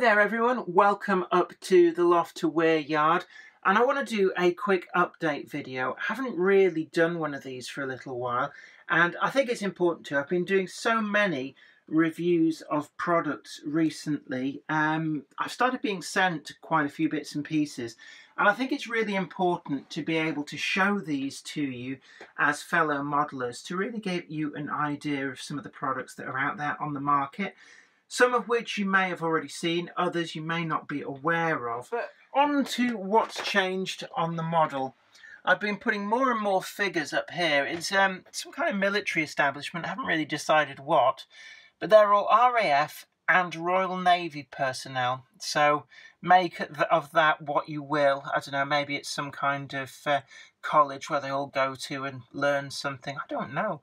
there everyone, welcome up to the Loft to Wear yard, and I want to do a quick update video. I haven't really done one of these for a little while, and I think it's important to. I've been doing so many reviews of products recently. I've started being sent quite a few bits and pieces, and I think it's really important to be able to show these to you as fellow modelers to really give you an idea of some of the products that are out there on the market. Some of which you may have already seen, others you may not be aware of. But on to what's changed on the model. I've been putting more and more figures up here. It's some kind of military establishment, I haven't really decided what, but they're all RAF and Royal Navy personnel. So make of that what you will. I don't know, maybe it's some kind of college where they all go to and learn something. I don't know.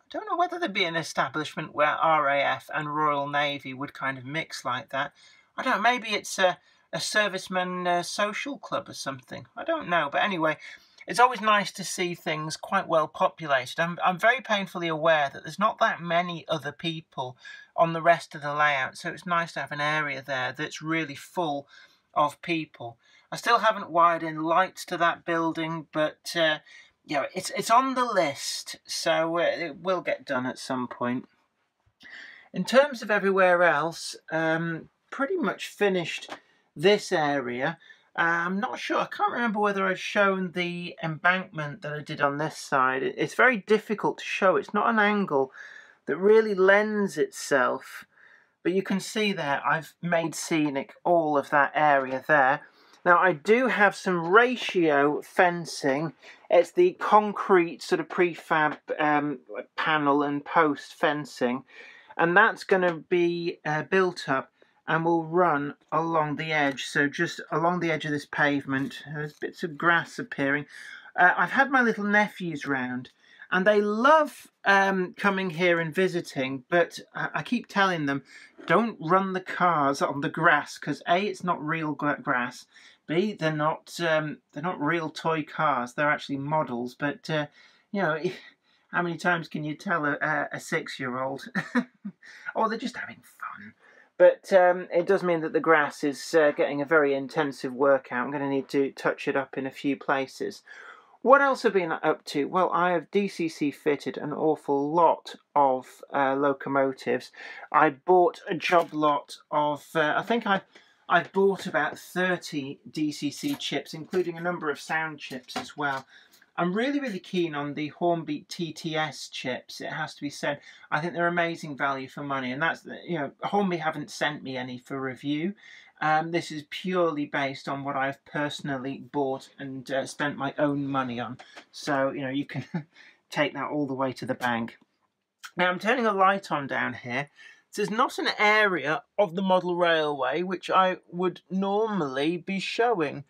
Don't know whether there'd be an establishment where RAF and Royal Navy would kind of mix like that. I don't know, maybe it's a serviceman social club or something. I don't know, but anyway, it's always nice to see things quite well populated. I'm very painfully aware that there's not that many other people on the rest of the layout, so it's nice to have an area there that's really full of people. I still haven't wired in lights to that building, but yeah, it's on the list, so it will get done at some point. In terms of everywhere else, pretty much finished this area. I'm not sure, I can't remember whether I've shown the embankment that I did on this side. It's very difficult to show, it's not an angle that really lends itself, but you can see there I've made scenic all of that area there. Now I do have some ratio fencing. It's the concrete sort of prefab panel and post fencing, and that's going to be built up and will run along the edge. So just along the edge of this pavement, there's bits of grass appearing. I've had my little nephews round, and they love coming here and visiting, but I keep telling them, don't run the cars on the grass, because A, it's not real grass, B, they're not real toy cars, they're actually models, but you know, how many times can you tell a 6-year-old? Or they're just having fun. But it does mean that the grass is getting a very intensive workout. I'm going to need to touch it up in a few places. What else have I been up to? Well, I have DCC fitted an awful lot of locomotives. I bought a job lot of, I think I bought about 30 DCC chips, including a number of sound chips as well. I'm really keen on the Hornbeat TTS chips, it has to be said. I think they're amazing value for money, and that's, you know, Hornbeat haven't sent me any for review. This is purely based on what I've personally bought and spent my own money on. So, you know, you can take that all the way to the bank. Now, I'm turning a light on down here. There's not an area of the model railway which I would normally be showing,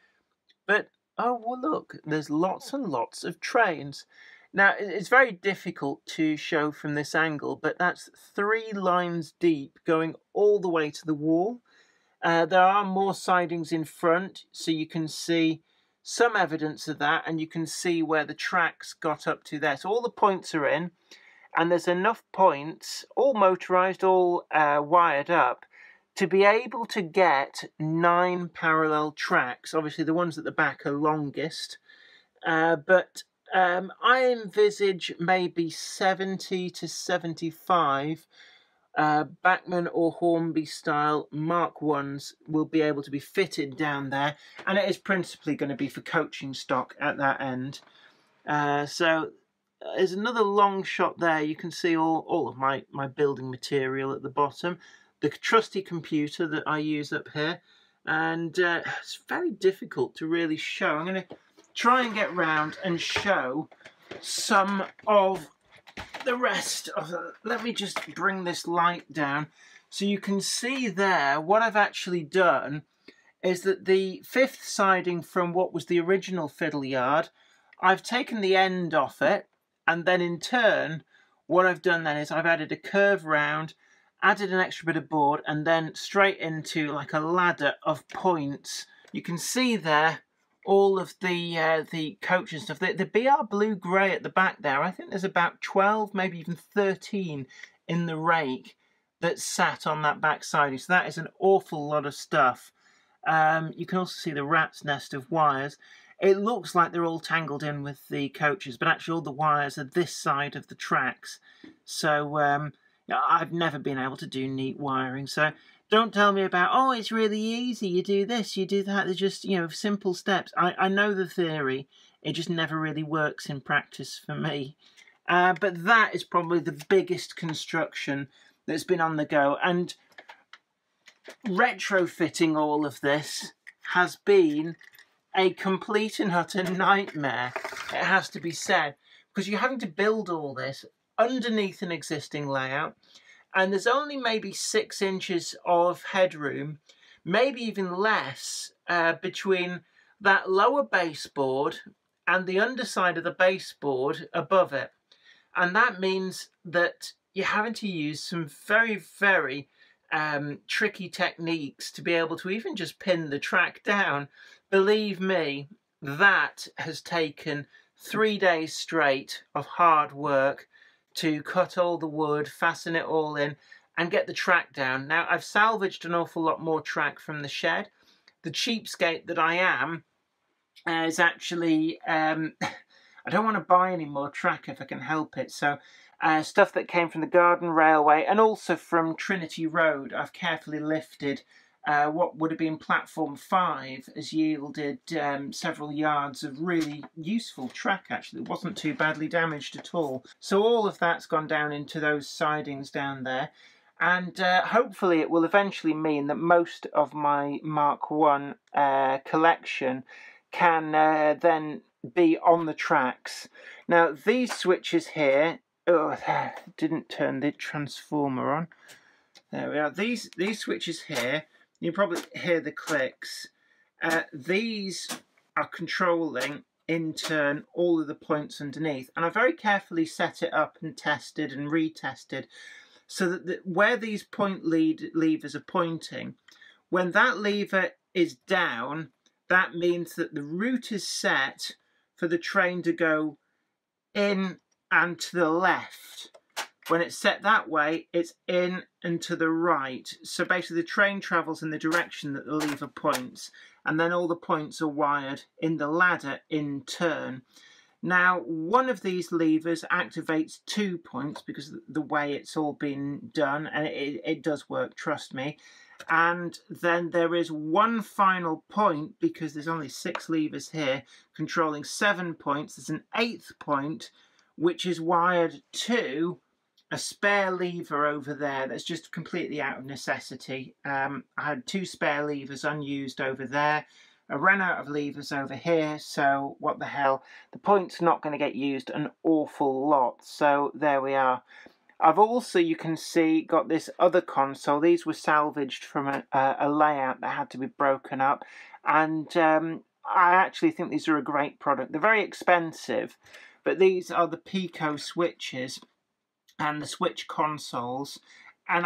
but oh well, look, there's lots and lots of trains. Now it's very difficult to show from this angle, but that's 3 lines deep going all the way to the wall. There are more sidings in front, so you can see some evidence of that, and you can see where the tracks got up to there. So all the points are in, and there's enough points, all motorised, all wired up, to be able to get 9 parallel tracks. Obviously the ones at the back are longest, but I envisage maybe 70 to 75 Bachmann or Hornby style Mark 1s will be able to be fitted down there, and it is principally going to be for coaching stock at that end. So there's another long shot there. You can see all of my building material at the bottom. The trusty computer that I use up here, and it's very difficult to really show. I'm going to try and get round and show some of the rest of it. Let me just bring this light down so you can see there. What I've actually done is that the 5th siding from what was the original fiddle yard, I've taken the end off it, and then in turn what I've done then is I've added a curve round, added an extra bit of board, and then straight into like a ladder of points. You can see there all of the coach and stuff. The BR blue grey at the back there, I think there's about 12, maybe even 13 in the rake. that's sat on that back siding. So that is an awful lot of stuff. You can also see the rat's nest of wires. It looks like they're all tangled in with the coaches, but actually all the wires are this side of the tracks. So I've never been able to do neat wiring. So don't tell me about, oh, it's really easy, you do this, you do that. They're just, simple steps. I know the theory. It just never really works in practice for me. But that is probably the biggest construction that's been on the go. And retrofitting all of this has been a complete and utter nightmare, it has to be said, because you're having to build all this underneath an existing layout, and there's only maybe 6 inches of headroom, maybe even less, between that lower baseboard and the underside of the baseboard above it. And that means that you're having to use some very, very tricky techniques to be able to even just pin the track down. Believe me, that has taken 3 days straight of hard work to cut all the wood, fasten it all in, and get the track down. Now, I've salvaged an awful lot more track from the shed. The cheapskate that I am is actually, I don't want to buy any more track if I can help it. So stuff that came from the Garden Railway and also from Trinity Road, I've carefully lifted. What would have been platform 5 has yielded several yards of really useful track, actually. It wasn't too badly damaged at all. So all of that's gone down into those sidings down there. And hopefully it will eventually mean that most of my Mark 1 collection can then be on the tracks. Now, these switches here, didn't turn the transformer on. There we are. These switches here, you probably hear the clicks. These are controlling, in turn, all of the points underneath. And I very carefully set it up and tested and retested so that where these point levers are pointing, when that lever is down, that means that the route is set for the train to go in and to the left. When it's set that way, it's in and to the right. So basically the train travels in the direction that the lever points, and then all the points are wired in the ladder in turn. Now, one of these levers activates 2 points because of the way it's all been done, and it does work, trust me. And then there is one final point, because there's only 6 levers here, controlling 7 points. There's an 8th point, which is wired to a spare lever over there that's just completely out of necessity. I had 2 spare levers unused over there. I ran out of levers over here, so what the hell. The point's not going to get used an awful lot, so there we are. I've also, you can see, got this other console. These were salvaged from a layout that had to be broken up, and I actually think these are a great product. They're very expensive, but these are the Pico switches and the switch consoles, and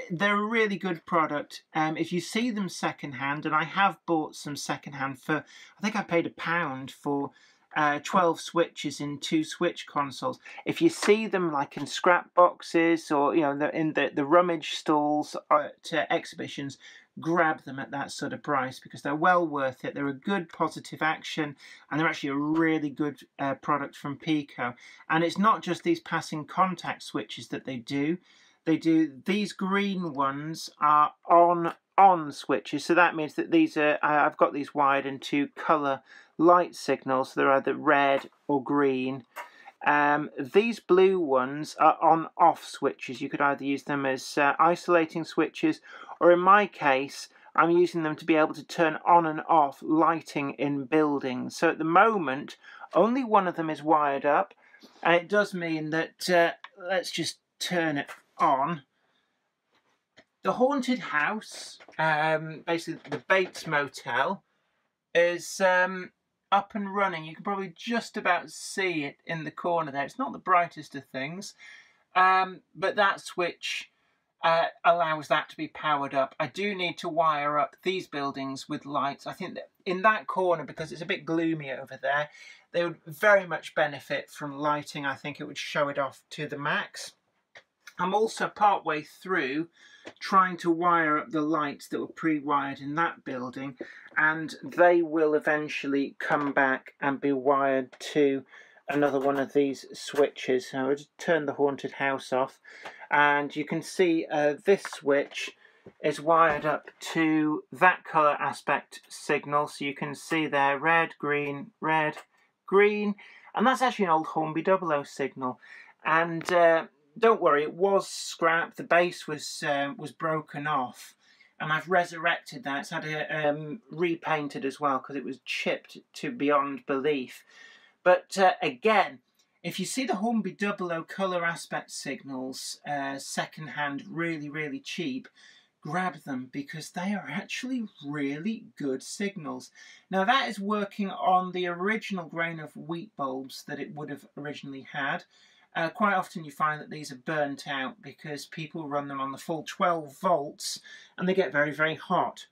they're a really good product. If you see them secondhand, and I have bought some secondhand for, I think I paid £1 for 12 switches in 2 switch consoles. If you see them like in scrap boxes or in the rummage stalls at exhibitions, grab them at that sort of price because they're well worth it. They're a good positive action, and they're actually a really good product from Pico. And it's not just these passing contact switches that they do. These green ones are on switches, so that means that these are, I've got these wired into colour light signals. So they're either red or green. These blue ones are on-off switches. You could either use them as isolating switches, or in my case, I'm using them to be able to turn on and off lighting in buildings. So at the moment, only one of them is wired up, and it does mean that, let's just turn it on. The haunted house, basically the Bates Motel, is up and running. You can probably just about see it in the corner there. It's not the brightest of things, but that switch allows that to be powered up. I do need to wire up these buildings with lights. I think that in that corner, because it's a bit gloomy over there, they would very much benefit from lighting. I think it would show it off to the max. I'm also partway through trying to wire up the lights that were pre-wired in that building, and they will eventually come back and be wired to another one of these switches. So I'll just turn the haunted house off, and you can see this switch is wired up to that colour aspect signal. So you can see there red, green, and that's actually an old Hornby 00 signal. And don't worry, it was scrapped. The base was broken off, and I've resurrected that. It's had it repainted as well because it was chipped to beyond belief. But again, if you see the Hornby 00 colour aspect signals second hand really, really cheap, grab them because they are actually really good signals. Now that is working on the original grain of wheat bulbs that it would have originally had. Quite often you find that these are burnt out because people run them on the full 12 volts and they get very, very hot.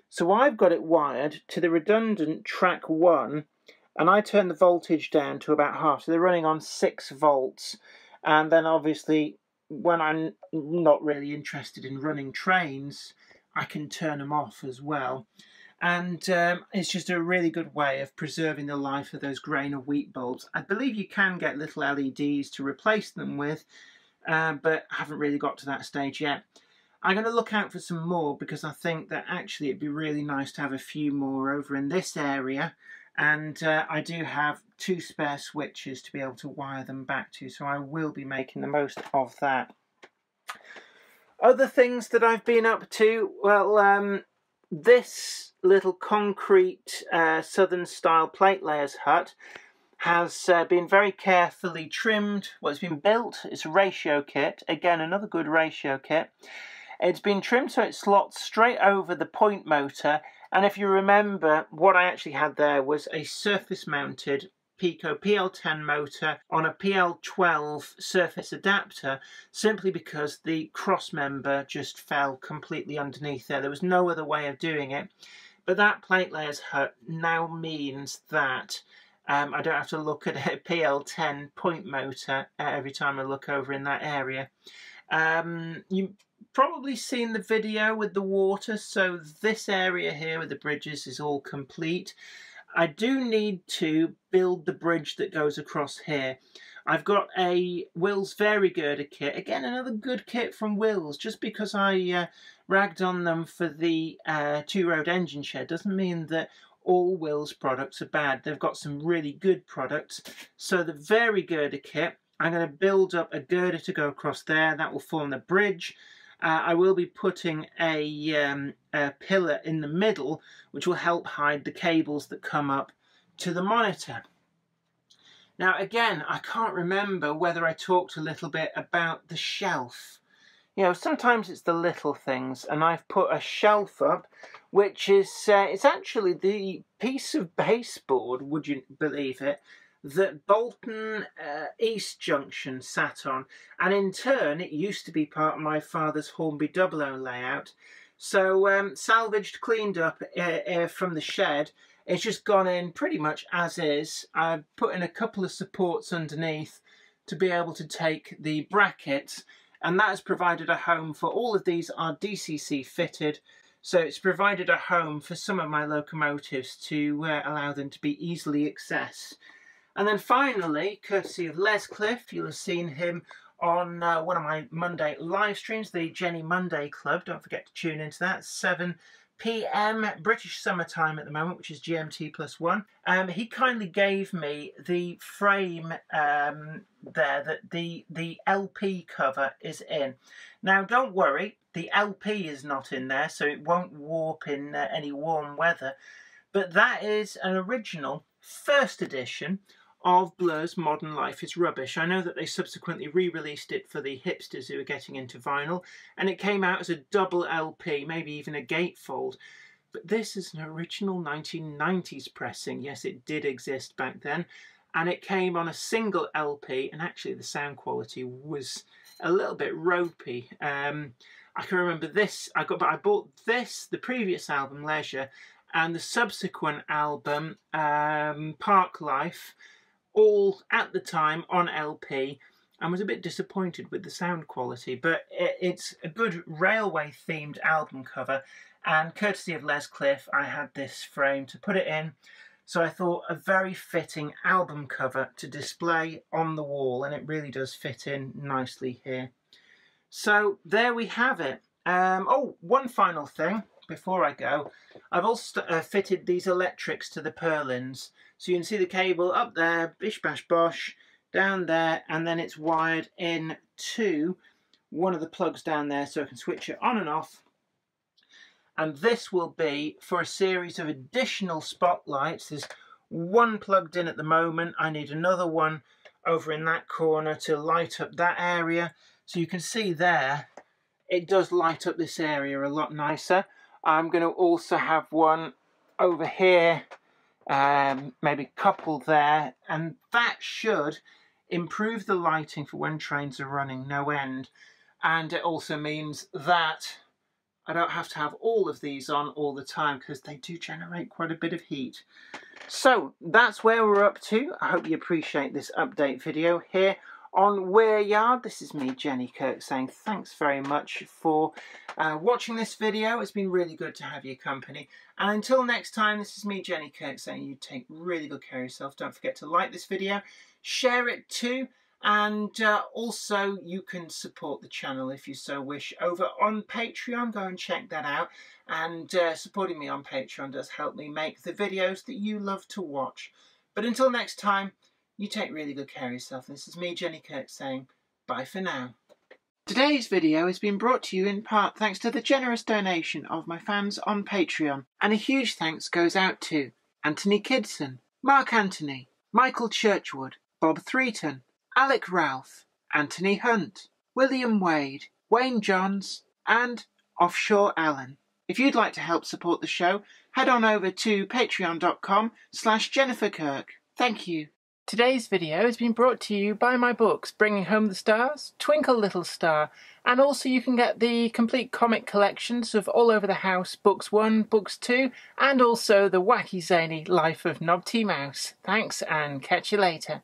So I've got it wired to the redundant track 1, and I turn the voltage down to about half, so they're running on 6 volts. And then obviously when I'm not really interested in running trains, I can turn them off as well. And it's just a really good way of preserving the life of those grain of wheat bulbs. I believe you can get little LEDs to replace them with, but haven't really got to that stage yet. I'm going to look out for some more because I think that actually it'd be really nice to have a few more over in this area. And I do have 2 spare switches to be able to wire them back to, so I will be making the most of that. Other things that I've been up to, well, this little concrete southern style plate layers hut has been very carefully trimmed. Well, it's been built, it's a ratio kit, again another good ratio kit. It's been trimmed so it slots straight over the point motor, and if you remember, what I actually had there was a surface mounted Peco PL10 motor on a PL12 surface adapter, simply because the cross member just fell completely underneath there. There was no other way of doing it. But that plate layers hut now means that I don't have to look at a PL10 point motor every time I look over in that area. You've probably seen the video with the water, so this area here with the bridges is all complete. I do need to build the bridge that goes across here. I've got a Wills Varigirder kit. Again, another good kit from Wills. Just because I ragged on them for the two-road engine shed doesn't mean that all Wills products are bad. They've got some really good products. So the Varigirder kit, I'm going to build up a girder to go across there. That will form the bridge. I will be putting a pillar in the middle, which will help hide the cables that come up to the monitor. Now again, I can't remember whether I talked a little bit about the shelf. You know, sometimes it's the little things, and I've put a shelf up, which is, it's actually the piece of baseboard, would you believe it, that Bolton East Junction sat on, and in turn it used to be part of my father's Hornby 00 layout. So salvaged, cleaned up from the shed. It's just gone in pretty much as is. I've put in a couple of supports underneath to be able to take the brackets, and that has provided a home for all of these are DCC fitted. So it's provided a home for some of my locomotives to allow them to be easily accessed. And then finally, courtesy of Les Cliff, you'll have seen him on one of my Monday live streams, the Jenny Monday Club. Don't forget to tune into that, 7 PM British summertime at the moment, which is GMT +1. He kindly gave me the frame there that the LP cover is in. Now don't worry, the LP is not in there, so it won't warp in any warm weather. But that is an original first edition of Blur's Modern Life is Rubbish. I know that they subsequently re-released it for the hipsters who are getting into vinyl, and it came out as a double LP, maybe even a gatefold. But this is an original 1990s pressing. Yes, it did exist back then, and it came on a single LP, and actually the sound quality was a little bit ropey. I can remember this. I bought this, the previous album, Leisure, and the subsequent album, Park Life, all at the time on LP, and was a bit disappointed with the sound quality, but it's a good railway themed album cover, and courtesy of Les Cliff I had this frame to put it in, so I thought a very fitting album cover to display on the wall, and it really does fit in nicely here. So there we have it. Oh, one final thing before I go. I've also fitted these electrics to the purlins, so you can see the cable up there, bish bash bosh, down there, and then it's wired in to one of the plugs down there so I can switch it on and off. And this will be for a series of additional spotlights. There's one plugged in at the moment. I need another one over in that corner to light up that area. So you can see there, it does light up this area a lot nicer. I'm going to also have one over here, maybe a couple there, and that should improve the lighting for when trains are running no end. And it also means that I don't have to have all of these on all the time, because they do generate quite a bit of heat. So that's where we're up to. I hope you appreciate this update video here on Weir Yard. This is me, Jenny Kirk, saying thanks very much for watching this video. It's been really good to have your company. And until next time, this is me, Jenny Kirk, saying you take really good care of yourself. Don't forget to like this video, share it too, and also you can support the channel if you so wish over on Patreon. Go and check that out. And supporting me on Patreon does help me make the videos that you love to watch. But until next time, you take really good care of yourself. This is me, Jenny Kirk, saying bye for now. Today's video has been brought to you in part thanks to the generous donation of my fans on Patreon. And a huge thanks goes out to Anthony Kidson, Mark Anthony, Michael Churchwood, Bob Threeton, Alec Ralph, Anthony Hunt, William Wade, Wayne Johns, and Offshore Alan. If you'd like to help support the show, head on over to patreon.com/Jennifer Kirk. Thank you. Today's video has been brought to you by my books, Bringing Home the Stars, Twinkle Little Star, and also you can get the complete comic collections of All Over the House, Books 1, Books 2, and also the wacky zany Life of Knobty Mouse. Thanks, and catch you later.